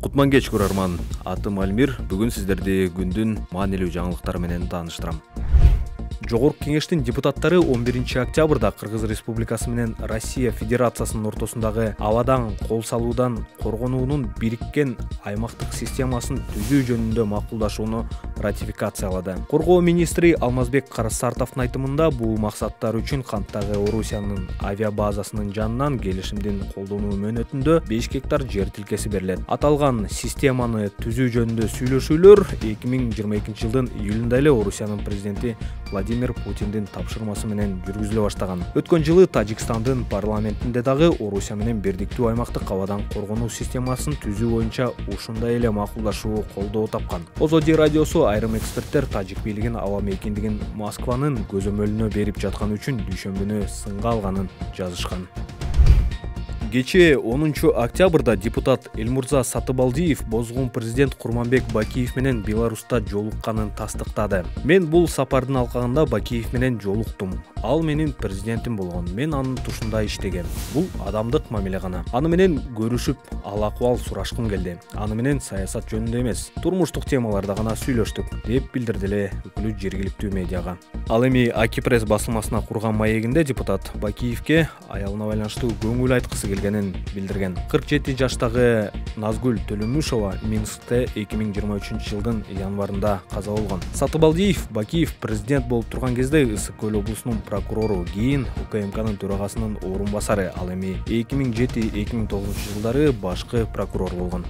Кутман кеч көрөрман. Атым Альмир. Бүгүн сиздерди күндүн маанилүү жаңылыктары менен тааныштырам. Жогорку кеңештин депутаттары 11 октябрда Кыргыз Республикасы менен Россия Федерациясынын ортосундагы абадан кол салуудан коргонуунун бириккен аймактык системасын түзүү жөнүндө макулдашууну ратификациялады. Коргоо министри Алмазбек Карасартовдун айтымында бул максаттар үчүн канттагы Орусиянын авиабазасынын жанынан келишимдин колдонуу мөөнөтүндө 5 гектар жер тилкеси берилет. Аталган системаны түзүү жөнүндө сүйлөшүүлөр 2022 жылдын июлунда эле Орусиянын президенти Владимир Путиндин тапшырмасы менен жүргүзүлө баштаган. Өткөн жылы Тажикстандын парламентинде дагы Орусия менен бирдиктүү аймактык абадан коргонуу системасын түзүү боюнча ушундай эле макулдашуу колдоо тапкан. Озоди радиосу айрым эксперттер тажик бийлигин аба мейкиндигин Москванын көзөмөлүнө берип жатканы үчүн дүйшөмбүнү сынга алганын жазышкан. Кечээ 10 октябрда депутат Элмурза Сатыбалдиев бозгун президент Курманбек Бакиев менен Беларуста жолукканын тастыктады. Мен бул сапардын алкагында Бакиев менен жолуктум. Ал менин президентим болгон. Мен анын тушунда иштегем. Бул адамдык мамиле гана. Аны менен көрүшүп, ал акыбал сурашкым келди. Аны менен саясат жөнүндө эмес, турмуштук темаларда гана сүйлөштүк, деп билдирди эле өкүлү жергиликтүү медиага. Ал эми Аки пресс басылмасына курган маегинде депутат Бакиевке аялына байланыштуу көңүл айткысы келгенин билдирген. 47 жаштагы Назгүл Төлөмүшова Минскте 2023 жылдын январында каза болгон. Сатыбалдиев Бакиев президент болуп турган кезде Ысык көл облусунун прокурору, кийин УКМКнын төрагасынын орун басары, ал эми 2007-2009 жылдары башкы прокурор болгон.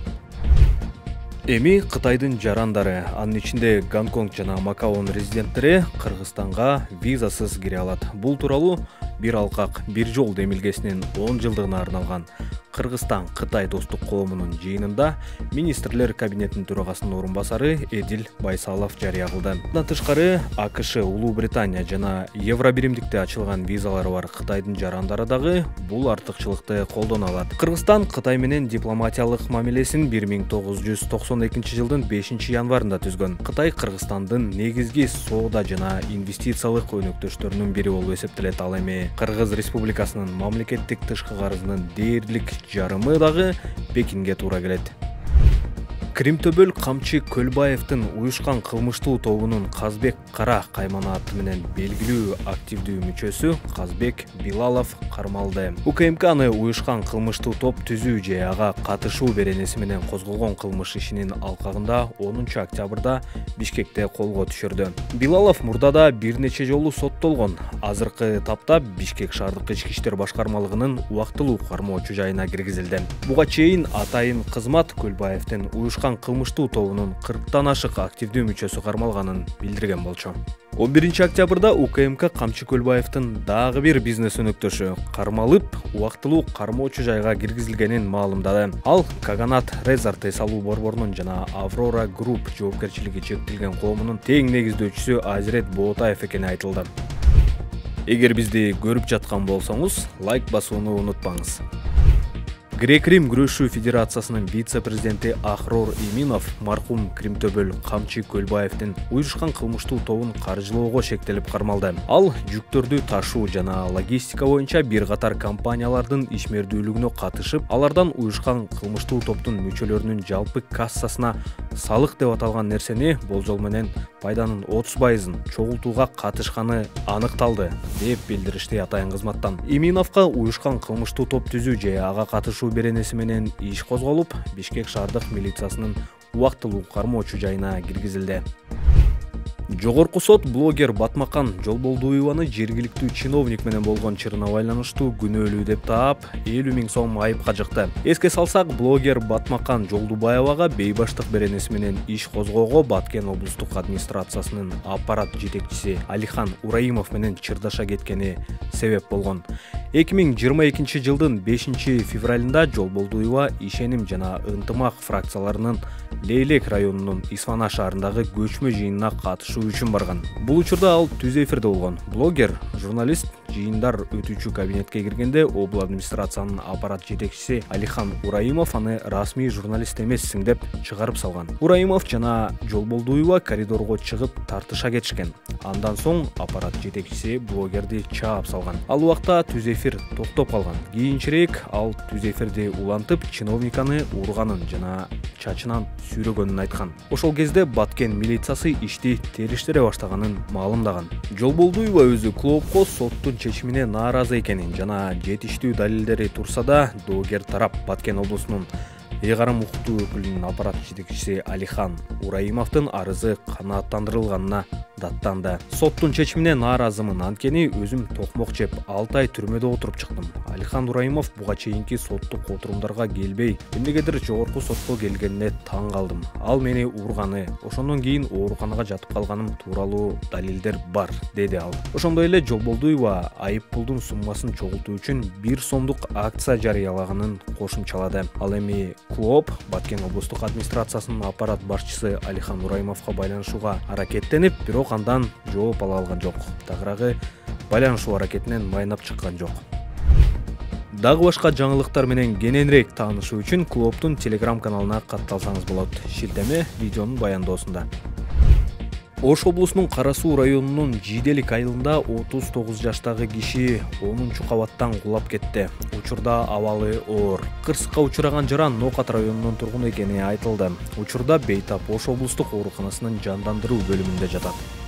Эми Кытайдын жарандары, анын ичинде Гонконг жана Макаонун резиденттери Кыргызстанга визасыз кире алат. Бул тууралуу бир алкак, бир жол демилгесинин 10 жылдыгына арналган Кыргызстан-Кытай достук коомунун жыйынында министрлер кабинетинин төрагасынын орун басары Эдил Байсалов жарыя кылды. Мындан тышкары АКШ, Улуу Британия жана Евробиримдикте ачылган визалары бар Кытайдын жарандары дагы бул артыкчылыкты колдоно алат. Кыргызстан Кытай менен дипломатиялык мамилесин 1992 жылдын 5 январында түзгөн. Кытай Кыргызстандын негизги соода жана инвестициялык өнөктөштөрүнүн бири болуп эсептелет. Ал эми Кыргыз Республикасынын мамлекеттик тышкы карызынын дээрлик жарымы дагы Пекинге туура келет. Кримтөбөл Камчы Көлбаевдин уюшкан кылмыштуу тобунун Казбек Кара Каймана аты менен белгилүү активдүү мүчөсү Казбек Билалов кармалды. УКМКны уюшкан кылмыштуу топ түзүү же ага катышуу беренеси менен козголгон кылмыш ишинин алкагында 10 октябрда Бишкекте колго түшүрдү. Билалов мурдада бир нече жолу соттолгон. Азыркы тапта Бишкек шаардык ички иштер башкармалыгынын убактылуу кармоочу жайына киргизилди. Буга чейин атайын кызмат Көлбаевдин уюшкан кылмыштуу тобунун 40тан ашык активдүү мүчөсү кармалганын билдирген болчу. 11 октябрда УКМК Камчы Көлбаевдин дагы бир бизнес өнөктөшү кармалып, убактылуу кармоочу жайга киргизилгенин маалымдады. Ал Каганат Резорт эс алуу борборунун жана Аврора Групп жоопкерчилиги чектелген коомунун тең негиздөөчүсү Азирет Боотаев экени айтылды. Эгер бизди көрүп жаткан болсоңуз, лайк басууну унутпаңыз. Грек-Рим күрөшүү федерациясынын вице-президенти Ахрор Иминов маркум Кримтөбөл Камчы Көлбаевдин уюшкан кылмыштуу тобун каржылоого шектелип кармалды. Ал жүктөрдү ташуу жана логистика боюнча бир катар компаниялардын ишмердүүлүгүнө катышып, алардан уюшкан кылмыштуу топтун мүчөлөрүнүн жалпы кассасына салык деп аталган нерсени болжол менен пайданын 30%-ын чогултууга катышканы аныкталды, деп билдиришти атайын кызматтан. Иминовго уюшкан кылмыштуу топ түзүү же ага катышуу беренеси менен иш козголуп, Бишкек шаардык милициясынын убактылуу кармоочу жайына киргизилди. Жогорку сот блогер Батмакан Жолболдуеваны жергиликтүү чиновник менен болгон чырына байланыштуу күнөөлүү деп таап 50 000 сом айыпка жыкты. Эске салсак, блогер Батмакан Жолдубаевага бейбаштык беренеси менен иш козгоого Баткен облустук администрациясынын аппарат жетекчиси Алихан Ураимов менен чырдаша кеткени себеп болгон. 2022 жылдын 5 февралында Жолболдуева Ишеним жана Ынтымак фракцияларынын Лейлек районунун Исфана шаарындагы көчмө жыйынына катышуу үчүн барган. Бул учурда ал түз эфирде болгон. Блогер, журналист жыйындар өтүүчү кабинетке киргенде обл администрациянын аппарат жетекчиси Алихан Ураимов аны расмий журналист эмессиң деп чыгарып салган. Ураимов жана Жолболдуева коридорго чыгып тартыша кетишкен. Андан соң аппарат жетекчиси блогерди чаап салган. Ал убакта түз эфир токтоп калган. Кийинчерээк ал түз эфирди улантып, чиновниканы урганын жана чачынан сүйрөгөнүн айткан. Ошол кезде Баткен милициясы ишти териштире баштаганын маалымдаган. Жолболдуева өзү клубко соттун чечимине нааразы экенин жана жетиштүү далилдери турса да, доогер тарап Баткен облусунун Эгарым укуктуу өкүлүнүн аппарат жетекчиси Алихан Ураимовдун арызы канааттандырылганына даттанды. Соттун чечимине нааразымын, анткени өзүм токмок жеп 6 ай түрмөдө отуруп чыктым. Алихан Ураимов буга чейинки соттук отурумдарга келбей, эмнегедир жогорку сотко келгенине таң калдым. Ал мени урганы, ошондон кийин ооруканага жатып калганым тууралуу далилдер бар, деди ал. Ошондой эле Жолболдуева айып пулдун суммасын чогултуу үчүн 1 сомдук акция жарыялаганын кошумчалады. Ал эми клуб Баткен облустук администрациясынын аппарат башчысы Алихан Ураимовго байланышууга аракеттенип, бирок андан жооп ала алган жок. Тагыраагы байланышуу аракетинен майнап чыккан жок. Дагы башка жаңылыктар менен кененирээк таанышуу үчүн клубтун Telegram каналына катталсаңыз болот. Шилтеме видеонун баяндоосунда. Ош облусунун Кара Суу районунун Жиделик айылында 39 жаштагы киши 10-чу кабаттан кулап кетти. Учурда абалы оор. Кырсыкка учураган жара Нокат районунун тургуну экени айтылды. Учурда бейтап Ош облустук ооруканасынын жандандыруу бөлүмүндө жатат.